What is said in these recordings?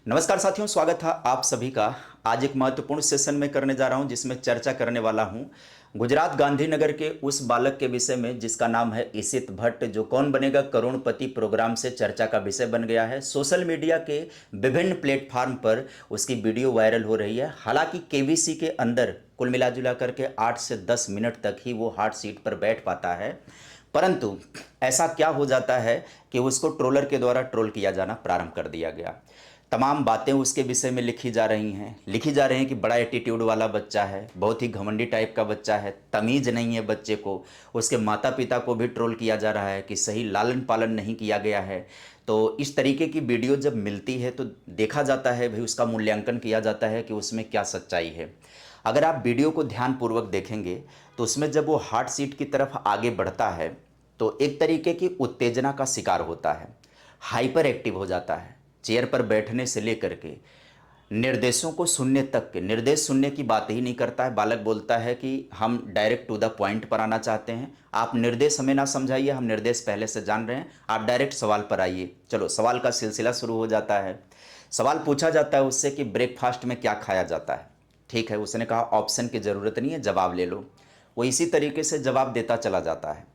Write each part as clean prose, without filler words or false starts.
नमस्कार साथियों, स्वागत है आप सभी का। आज एक महत्वपूर्ण सेशन में करने जा रहा हूं जिसमें चर्चा करने वाला हूं गुजरात गांधीनगर के उस बालक के विषय में जिसका नाम है इशित भट्ट, जो कौन बनेगा करोड़पति प्रोग्राम से चर्चा का विषय बन गया है। सोशल मीडिया के विभिन्न प्लेटफॉर्म पर उसकी वीडियो वायरल हो रही है। हालांकि केवीसी के अंदर कुल मिला जुला करके 8 से 10 मिनट तक ही वो हॉट सीट पर बैठ पाता है, परंतु ऐसा क्या हो जाता है कि उसको ट्रोलर के द्वारा ट्रोल किया जाना प्रारंभ कर दिया गया। तमाम बातें उसके विषय में लिखी जा रही हैं कि बड़ा एटीट्यूड वाला बच्चा है, बहुत ही घमंडी टाइप का बच्चा है, तमीज़ नहीं है बच्चे को। उसके माता पिता को भी ट्रोल किया जा रहा है कि सही लालन पालन नहीं किया गया है। तो इस तरीके की वीडियो जब मिलती है तो देखा जाता है, भाई उसका मूल्यांकन किया जाता है कि उसमें क्या सच्चाई है। अगर आप वीडियो को ध्यानपूर्वक देखेंगे तो उसमें जब वो हार्ट सीट की तरफ आगे बढ़ता है तो एक तरीके की उत्तेजना का शिकार होता है, हाइपर एक्टिव हो जाता है। चेयर पर बैठने से लेकर के निर्देशों को सुनने तक के, निर्देश सुनने की बात ही नहीं करता है। बालक बोलता है कि हम डायरेक्ट टू द पॉइंट पर आना चाहते हैं, आप निर्देश हमें ना समझाइए, हम निर्देश पहले से जान रहे हैं, आप डायरेक्ट सवाल पर आइए। चलो, सवाल का सिलसिला शुरू हो जाता है। सवाल पूछा जाता है उससे कि ब्रेकफास्ट में क्या खाया जाता है। ठीक है, उसने कहा ऑप्शन की ज़रूरत नहीं है, जवाब ले लो। वो इसी तरीके से जवाब देता चला जाता है।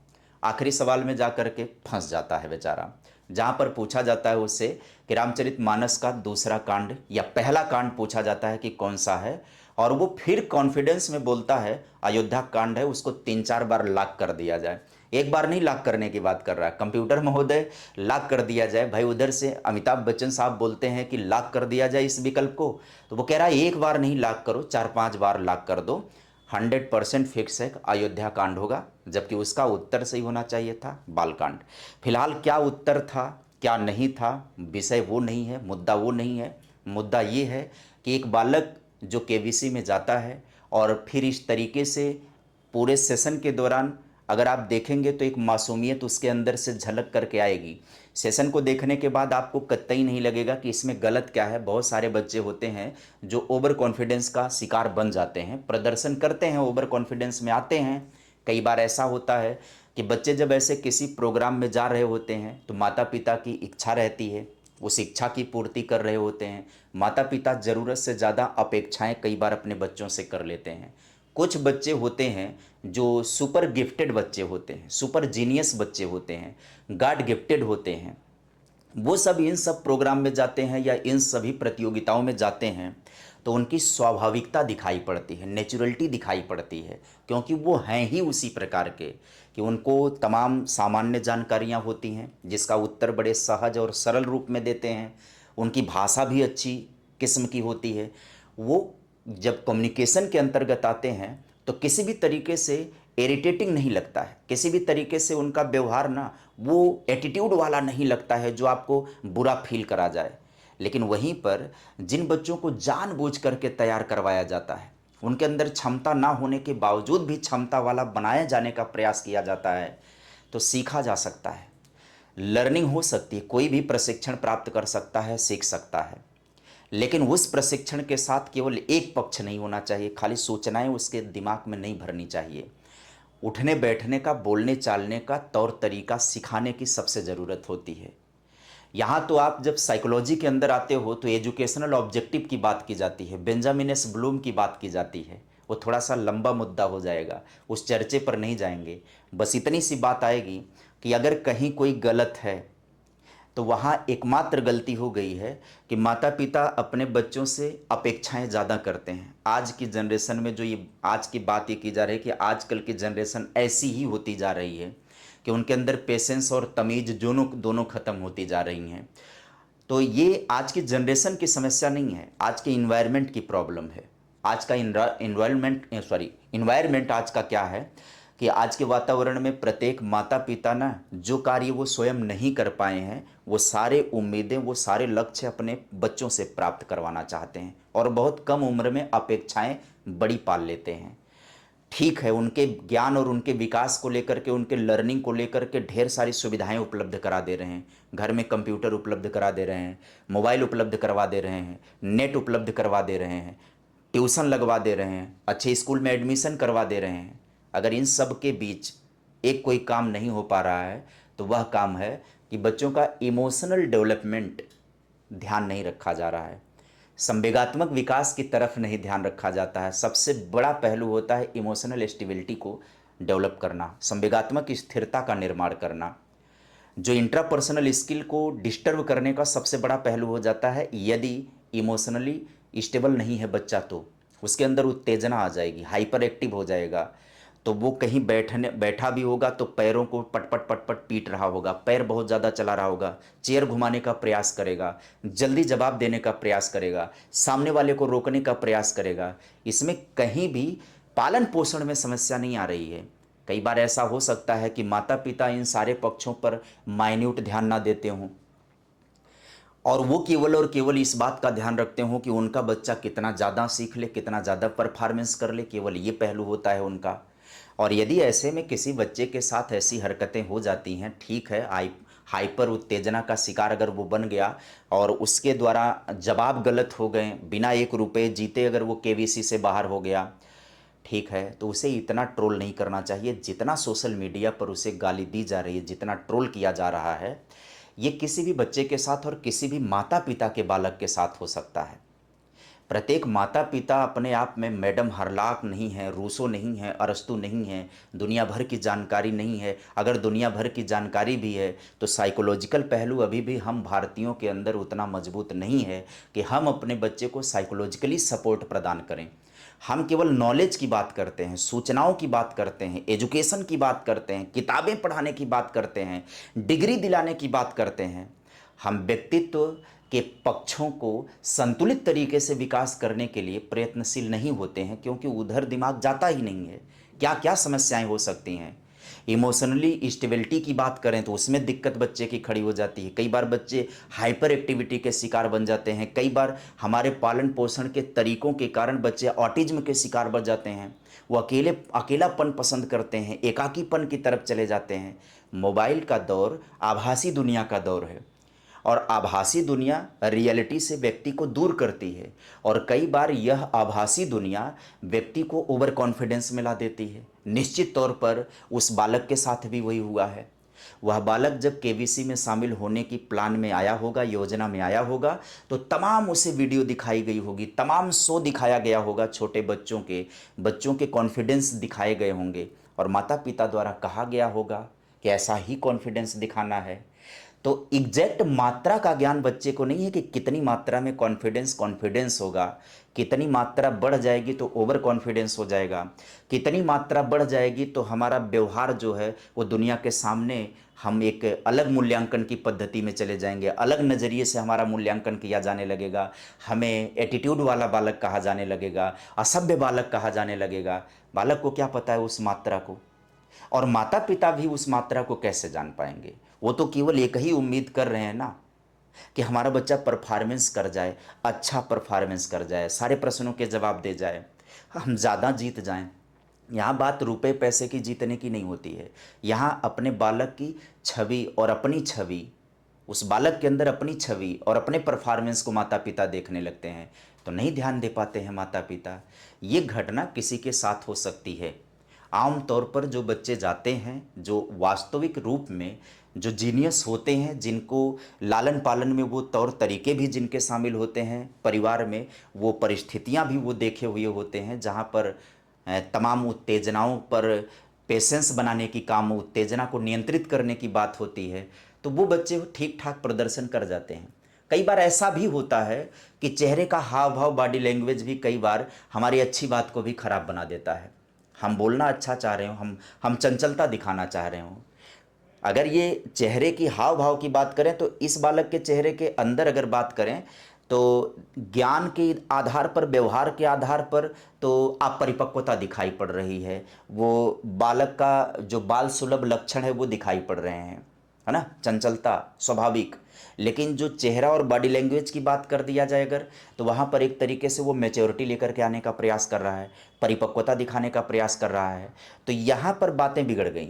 आखिरी सवाल में जा कर के फंस जाता है बेचारा, जहाँ पर पूछा जाता है उससे कि रामचरितमानस का दूसरा कांड या पहला कांड पूछा जाता है कि कौन सा है, और वो फिर कॉन्फिडेंस में बोलता है अयोध्या कांड है, उसको 3-4 बार लॉक कर दिया जाए। एक बार नहीं लॉक करने की बात कर रहा है, कंप्यूटर महोदय लॉक कर दिया जाए। भाई उधर से अमिताभ बच्चन साहब बोलते हैं कि लॉक कर दिया जाए इस विकल्प को, तो वो कह रहा है एक बार नहीं लॉक करो, 4-5 बार लॉक कर दो। 100% फिक्स है अयोध्या कांड होगा, जबकि उसका उत्तर सही होना चाहिए था बालकांड। फिलहाल क्या उत्तर था क्या नहीं था, विषय वो नहीं है, मुद्दा वो नहीं है। मुद्दा ये है कि एक बालक जो केवीसी में जाता है और फिर इस तरीके से पूरे सेशन के दौरान अगर आप देखेंगे तो एक मासूमियत उसके अंदर से झलक करके आएगी। सेशन को देखने के बाद आपको कतई नहीं लगेगा कि इसमें गलत क्या है। बहुत सारे बच्चे होते हैं जो ओवर कॉन्फिडेंस का शिकार बन जाते हैं, प्रदर्शन करते हैं, ओवर कॉन्फिडेंस में आते हैं। कई बार ऐसा होता है कि बच्चे जब ऐसे किसी प्रोग्राम में जा रहे होते हैं तो माता पिता की इच्छा रहती है, उस इच्छा की पूर्ति कर रहे होते हैं। माता पिता ज़रूरत से ज़्यादा अपेक्षाएं कई बार अपने बच्चों से कर लेते हैं। कुछ बच्चे होते हैं जो सुपर गिफ्टेड बच्चे होते हैं, सुपर जीनियस बच्चे होते हैं, गॉड गिफ्टेड होते हैं। वो सब इन सब प्रोग्राम में जाते हैं या इन सभी प्रतियोगिताओं में जाते हैं तो उनकी स्वाभाविकता दिखाई पड़ती है, नेचुरलिटी दिखाई पड़ती है, क्योंकि वो हैं ही उसी प्रकार के कि उनको तमाम सामान्य जानकारियाँ होती हैं जिसका उत्तर बड़े सहज और सरल रूप में देते हैं। उनकी भाषा भी अच्छी किस्म की होती है। वो जब कम्युनिकेशन के अंतर्गत आते हैं तो किसी भी तरीके से इरिटेटिंग नहीं लगता है, किसी भी तरीके से उनका व्यवहार ना वो एटीट्यूड वाला नहीं लगता है जो आपको बुरा फील करा जाए। लेकिन वहीं पर जिन बच्चों को जानबूझ करके तैयार करवाया जाता है, उनके अंदर क्षमता ना होने के बावजूद भी क्षमता वाला बनाए जाने का प्रयास किया जाता है, तो सीखा जा सकता है, लर्निंग हो सकती है। कोई भी प्रशिक्षण प्राप्त कर सकता है, सीख सकता है, लेकिन उस प्रशिक्षण के साथ केवल एक पक्ष नहीं होना चाहिए, खाली सूचनाएं उसके दिमाग में नहीं भरनी चाहिए। उठने बैठने का, बोलने चालने का तौर तरीका सिखाने की सबसे ज़रूरत होती है। यहाँ तो आप जब साइकोलॉजी के अंदर आते हो तो एजुकेशनल ऑब्जेक्टिव की बात की जाती है, बेंजामिन एस ब्लूम की बात की जाती है। वो थोड़ा सा लंबा मुद्दा हो जाएगा, उस चर्चे पर नहीं जाएंगे। बस इतनी सी बात आएगी कि अगर कहीं कोई गलत है तो वहाँ एकमात्र गलती हो गई है कि माता पिता अपने बच्चों से अपेक्षाएं ज़्यादा करते हैं। आज की जनरेशन में जो ये आज की बात ये की जा रही है कि आजकल की जनरेशन ऐसी ही होती जा रही है कि उनके अंदर पेशेंस और तमीज़ दोनों दोनों ख़त्म होती जा रही हैं। तो ये आज की जनरेशन की समस्या नहीं है, आज के इन्वायरमेंट की प्रॉब्लम है। आज का इन्वायरमेंट आज का क्या है कि आज के वातावरण में प्रत्येक माता पिता ना जो कार्य वो स्वयं नहीं कर पाए हैं, वो सारे उम्मीदें, वो सारे लक्ष्य अपने बच्चों से प्राप्त करवाना चाहते हैं और बहुत कम उम्र में अपेक्षाएं बड़ी पाल लेते हैं। ठीक है, उनके ज्ञान और उनके विकास को लेकर के, उनके लर्निंग को लेकर के ढेर सारी सुविधाएं उपलब्ध करा दे रहे हैं। घर में कंप्यूटर उपलब्ध करा दे रहे हैं, मोबाइल उपलब्ध करवा दे रहे हैं, नेट उपलब्ध करवा दे रहे हैं, ट्यूशन लगवा दे रहे हैं, अच्छे स्कूल में एडमिशन करवा दे रहे हैं। अगर इन सब के बीच एक कोई काम नहीं हो पा रहा है तो वह काम है कि बच्चों का इमोशनल डेवलपमेंट ध्यान नहीं रखा जा रहा है। संवेगात्मक विकास की तरफ नहीं ध्यान रखा जाता है। सबसे बड़ा पहलू होता है इमोशनल स्टेबिलिटी को डेवलप करना, संवेगात्मक स्थिरता का निर्माण करना। जो इंट्रापर्सनल स्किल को डिस्टर्ब करने का सबसे बड़ा पहलू हो जाता है, यदि इमोशनली स्टेबल नहीं है बच्चा तो उसके अंदर उत्तेजना आ जाएगी, हाइपर एक्टिव हो जाएगा। तो वो कहीं बैठा भी होगा तो पैरों को पटपट पटपट पीट रहा होगा, पैर बहुत ज़्यादा चला रहा होगा, चेयर घुमाने का प्रयास करेगा, जल्दी जवाब देने का प्रयास करेगा, सामने वाले को रोकने का प्रयास करेगा। इसमें कहीं भी पालन पोषण में समस्या नहीं आ रही है। कई बार ऐसा हो सकता है कि माता पिता इन सारे पक्षों पर माइन्यूट ध्यान ना देते हों और वो केवल और केवल इस बात का ध्यान रखते हों कि उनका बच्चा कितना ज़्यादा सीख ले, कितना ज़्यादा परफॉर्मेंस कर ले, केवल ये पहलू होता है उनका। और यदि ऐसे में किसी बच्चे के साथ ऐसी हरकतें हो जाती हैं, ठीक है, हाइपर उत्तेजना का शिकार अगर वो बन गया और उसके द्वारा जवाब गलत हो गए, बिना 1 रुपये जीते अगर वो केवीसी से बाहर हो गया, ठीक है, तो उसे इतना ट्रोल नहीं करना चाहिए जितना सोशल मीडिया पर उसे गाली दी जा रही है, जितना ट्रोल किया जा रहा है। ये किसी भी बच्चे के साथ और किसी भी माता पिता के बालक के साथ हो सकता है। प्रत्येक माता पिता अपने आप में मैडम हरलाक नहीं है, रूसो नहीं है, अरस्तु नहीं है, दुनिया भर की जानकारी नहीं है। अगर दुनिया भर की जानकारी भी है तो साइकोलॉजिकल पहलू अभी भी हम भारतीयों के अंदर उतना मजबूत नहीं है कि हम अपने बच्चे को साइकोलॉजिकली सपोर्ट प्रदान करें। हम केवल नॉलेज की बात करते हैं, सूचनाओं की बात करते हैं, एजुकेशन की बात करते हैं, किताबें पढ़ाने की बात करते हैं, डिग्री दिलाने की बात करते हैं। हम व्यक्तित्व के पक्षों को संतुलित तरीके से विकास करने के लिए प्रयत्नशील नहीं होते हैं, क्योंकि उधर दिमाग जाता ही नहीं है। क्या क्या समस्याएं हो सकती हैं। इमोशनली स्टेबिलिटी की बात करें तो उसमें दिक्कत बच्चे की खड़ी हो जाती है। कई बार बच्चे हाइपर एक्टिविटी के शिकार बन जाते हैं। कई बार हमारे पालन पोषण के तरीकों के कारण बच्चे ऑटिज्म के शिकार बन जाते हैं। वो अकेलापन पसंद करते हैं, एकाकीपन की तरफ चले जाते हैं। मोबाइल का दौर आभासी दुनिया का दौर है और आभासी दुनिया रियलिटी से व्यक्ति को दूर करती है और कई बार यह आभासी दुनिया व्यक्ति को ओवर कॉन्फिडेंस में ला देती है। निश्चित तौर पर उस बालक के साथ भी वही हुआ है। वह बालक जब केवीसी में शामिल होने की प्लान में आया होगा, योजना में आया होगा, तो तमाम उसे वीडियो दिखाई गई होगी, तमाम शो दिखाया गया होगा, छोटे बच्चों के कॉन्फिडेंस दिखाए गए होंगे और माता पिता द्वारा कहा गया होगा कि ऐसा ही कॉन्फिडेंस दिखाना है। तो एग्जैक्ट मात्रा का ज्ञान बच्चे को नहीं है कि कितनी मात्रा में कॉन्फिडेंस होगा, कितनी मात्रा बढ़ जाएगी तो ओवर कॉन्फिडेंस हो जाएगा, कितनी मात्रा बढ़ जाएगी तो हमारा व्यवहार जो है वो दुनिया के सामने हम एक अलग मूल्यांकन की पद्धति में चले जाएंगे, अलग नज़रिए से हमारा मूल्यांकन किया जाने लगेगा, हमें एटीट्यूड वाला बालक कहा जाने लगेगा, असभ्य बालक कहा जाने लगेगा। बालक को क्या पता है उस मात्रा को, और माता पिता भी उस मात्रा को कैसे जान पाएंगे। वो तो केवल एक ही उम्मीद कर रहे हैं ना कि हमारा बच्चा परफॉर्मेंस कर जाए, अच्छा परफॉर्मेंस कर जाए, सारे प्रश्नों के जवाब दे जाए, हम ज़्यादा जीत जाएं। यहाँ बात रुपए पैसे की जीतने की नहीं होती है। यहाँ अपने बालक की छवि और अपनी छवि, उस बालक के अंदर अपनी छवि और अपने परफॉर्मेंस को माता पिता देखने लगते हैं तो नहीं ध्यान दे पाते हैं माता पिता। ये घटना किसी के साथ हो सकती है। आम तौर पर जो बच्चे जाते हैं, जो वास्तविक रूप में जो जीनियस होते हैं, जिनको लालन पालन में वो तौर तरीके भी जिनके शामिल होते हैं, परिवार में वो परिस्थितियां भी वो देखे हुए होते हैं जहां पर तमाम उत्तेजनाओं पर पेशेंस बनाने की काम, उत्तेजना को नियंत्रित करने की बात होती है, तो वो बच्चे ठीक ठाक प्रदर्शन कर जाते हैं। कई बार ऐसा भी होता है कि चेहरे का हाव भाव, बॉडी लैंग्वेज भी कई बार हमारी अच्छी बात को भी खराब बना देता है। हम बोलना अच्छा चाह रहे हो, हम चंचलता दिखाना चाह रहे हो, अगर ये चेहरे की हाव भाव की बात करें तो इस बालक के चेहरे के अंदर अगर बात करें तो ज्ञान के आधार पर, व्यवहार के आधार पर तो अपरिपक्वता दिखाई पड़ रही है। वो बालक का जो बाल सुलभ लक्षण है वो दिखाई पड़ रहे हैं, है ना, चंचलता स्वाभाविक। लेकिन जो चेहरा और बॉडी लैंग्वेज की बात कर दिया जाए अगर, तो वहाँ पर एक तरीके से वो मैच्योरिटी लेकर के आने का प्रयास कर रहा है, परिपक्वता दिखाने का प्रयास कर रहा है। तो यहाँ पर बातें बिगड़ गई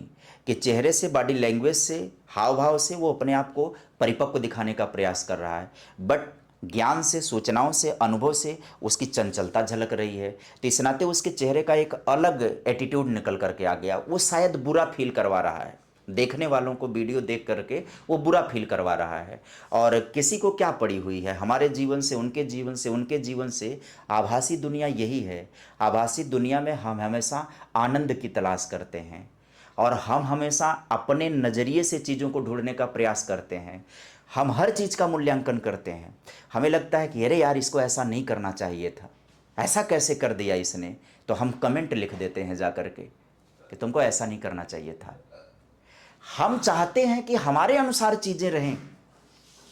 कि चेहरे से, बॉडी लैंग्वेज से, हाव भाव से वो अपने आप को परिपक्व दिखाने का प्रयास कर रहा है, बट ज्ञान से, सूचनाओं से, अनुभव से उसकी चंचलता झलक रही है। तो इस नाते उसके चेहरे का एक अलग एटीट्यूड निकल करके आ गया, वो शायद बुरा फील करवा रहा है। देखने वालों को वीडियो देख करके वो बुरा फील करवा रहा है। और किसी को क्या पड़ी हुई है हमारे जीवन से, उनके जीवन से, उनके जीवन से। आभासी दुनिया यही है। आभासी दुनिया में हम हमेशा आनंद की तलाश करते हैं और हम हमेशा अपने नज़रिए से चीज़ों को ढूंढने का प्रयास करते हैं। हम हर चीज़ का मूल्यांकन करते हैं। हमें लगता है कि अरे यार, इसको ऐसा नहीं करना चाहिए था, ऐसा कैसे कर दिया इसने। तो हम कमेंट लिख देते हैं जा कर के कि तुमको ऐसा नहीं करना चाहिए था। हम चाहते हैं कि हमारे अनुसार चीज़ें रहें,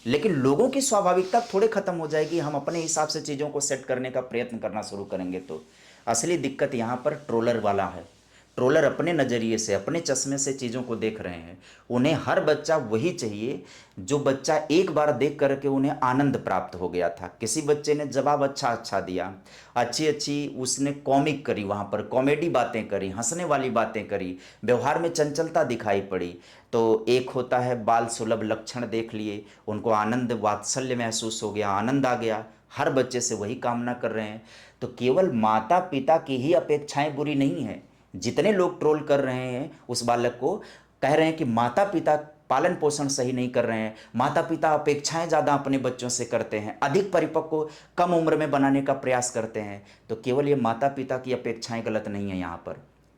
लेकिन लोगों की स्वाभाविकता थोड़े ख़त्म हो जाएगी। हम अपने हिसाब से चीज़ों को सेट करने का प्रयत्न करना शुरू करेंगे तो असली दिक्कत यहाँ पर ट्रोलर वाला है। ट्रोलर अपने नज़रिए से, अपने चश्मे से चीज़ों को देख रहे हैं। उन्हें हर बच्चा वही चाहिए जो बच्चा एक बार देख करके उन्हें आनंद प्राप्त हो गया था। किसी बच्चे ने जवाब अच्छा अच्छा दिया, अच्छी अच्छी उसने कॉमिक करी, वहाँ पर कॉमेडी बातें करी, हंसने वाली बातें करी, व्यवहार में चंचलता दिखाई पड़ी। तो एक होता है बाल सुलभ लक्षण देख लिए, उनको आनंद वात्सल्य महसूस हो गया, आनंद आ गया। हर बच्चे से वही कामना कर रहे हैं। तो केवल माता पिता की ही अपेक्षाएं बुरी नहीं है। जितने लोग ट्रोल कर रहे हैं उस बालक को, कह रहे हैं कि माता पिता पालन पोषण सही नहीं कर रहे हैं, माता पिता अपेक्षाएं ज़्यादा अपने बच्चों से करते हैं, अधिक परिपक्व कम उम्र में बनाने का प्रयास करते हैं। तो केवल ये माता पिता की अपेक्षाएं गलत नहीं है।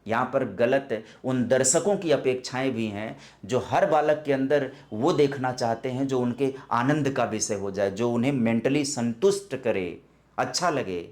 यहाँ पर गलत उन दर्शकों की अपेक्षाएं भी हैं जो हर बालक के अंदर वो देखना चाहते हैं जो उनके आनंद का विषय हो जाए, जो उन्हें मेंटली संतुष्ट करे, अच्छा लगे।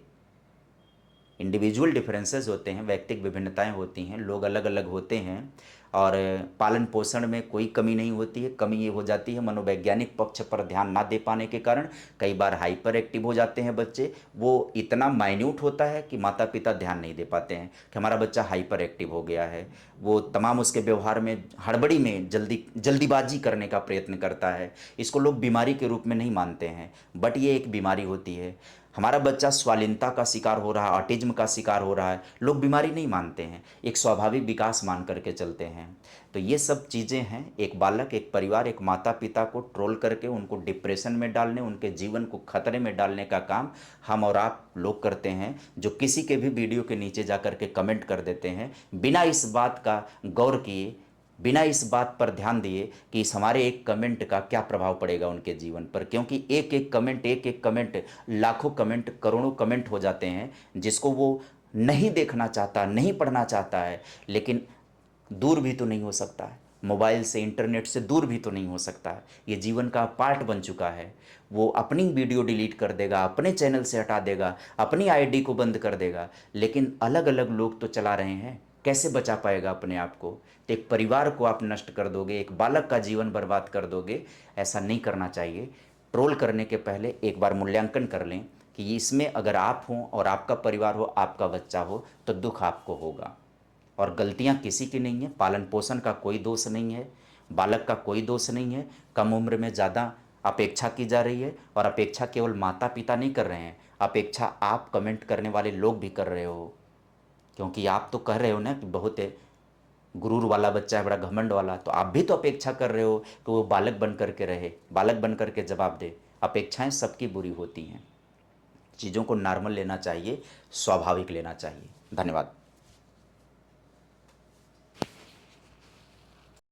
इंडिविजुअल डिफरेंसेस होते हैं, व्यक्तिगत विभिन्नताएं होती हैं, लोग अलग अलग होते हैं और पालन पोषण में कोई कमी नहीं होती है। कमी ये हो जाती है मनोवैज्ञानिक पक्ष पर ध्यान ना दे पाने के कारण। कई बार हाइपर एक्टिव हो जाते हैं बच्चे। वो इतना माइन्यूट होता है कि माता पिता ध्यान नहीं दे पाते हैं कि हमारा बच्चा हाइपर एक्टिव हो गया है। वो तमाम उसके व्यवहार में हड़बड़ी में जल्दीबाजी करने का प्रयत्न करता है। इसको लोग बीमारी के रूप में नहीं मानते हैं, बट ये एक बीमारी होती है। हमारा बच्चा स्वालीनता का शिकार हो रहा है, ऑटिज्म का शिकार हो रहा है, लोग बीमारी नहीं मानते हैं, एक स्वाभाविक विकास मान करके चलते हैं। तो ये सब चीज़ें हैं। एक बालक, एक परिवार, एक माता पिता को ट्रोल करके उनको डिप्रेशन में डालने, उनके जीवन को खतरे में डालने का काम हम और आप लोग करते हैं, जो किसी के भी वीडियो के नीचे जा कर के कमेंट कर देते हैं बिना इस बात का गौर किए, बिना इस बात पर ध्यान दिए कि इस हमारे एक कमेंट का क्या प्रभाव पड़ेगा उनके जीवन पर। क्योंकि एक एक कमेंट, लाखों कमेंट, करोड़ों कमेंट हो जाते हैं जिसको वो नहीं देखना चाहता, नहीं पढ़ना चाहता है। लेकिन दूर भी तो नहीं हो सकता है, मोबाइल से, इंटरनेट से दूर भी तो नहीं हो सकता है। ये जीवन का पार्ट बन चुका है। वो अपनी वीडियो डिलीट कर देगा, अपने चैनल से हटा देगा, अपनी आईडी को बंद कर देगा, लेकिन अलग अलग लोग तो चला रहे हैं। कैसे बचा पाएगा अपने आप को? तो एक परिवार को आप नष्ट कर दोगे, एक बालक का जीवन बर्बाद कर दोगे। ऐसा नहीं करना चाहिए। ट्रोल करने के पहले एक बार मूल्यांकन कर लें कि इसमें अगर आप हों और आपका परिवार हो, आपका बच्चा हो, तो दुख आपको होगा। और गलतियां किसी की नहीं है, पालन पोषण का कोई दोष नहीं है, बालक का कोई दोष नहीं है। कम उम्र में ज़्यादा अपेक्षा की जा रही है, और अपेक्षा केवल माता पिता नहीं कर रहे हैं, अपेक्षा आप कमेंट करने वाले लोग भी कर रहे हो। क्योंकि आप तो कह रहे हो ना कि बहुत गुरूर वाला बच्चा है, बड़ा घमंड वाला, तो आप भी तो अपेक्षा कर रहे हो कि वो बालक बन करके रहे, बालक बन करके जवाब दे। अपेक्षाएं सबकी बुरी होती हैं। चीज़ों को नॉर्मल लेना चाहिए, स्वाभाविक लेना चाहिए। धन्यवाद।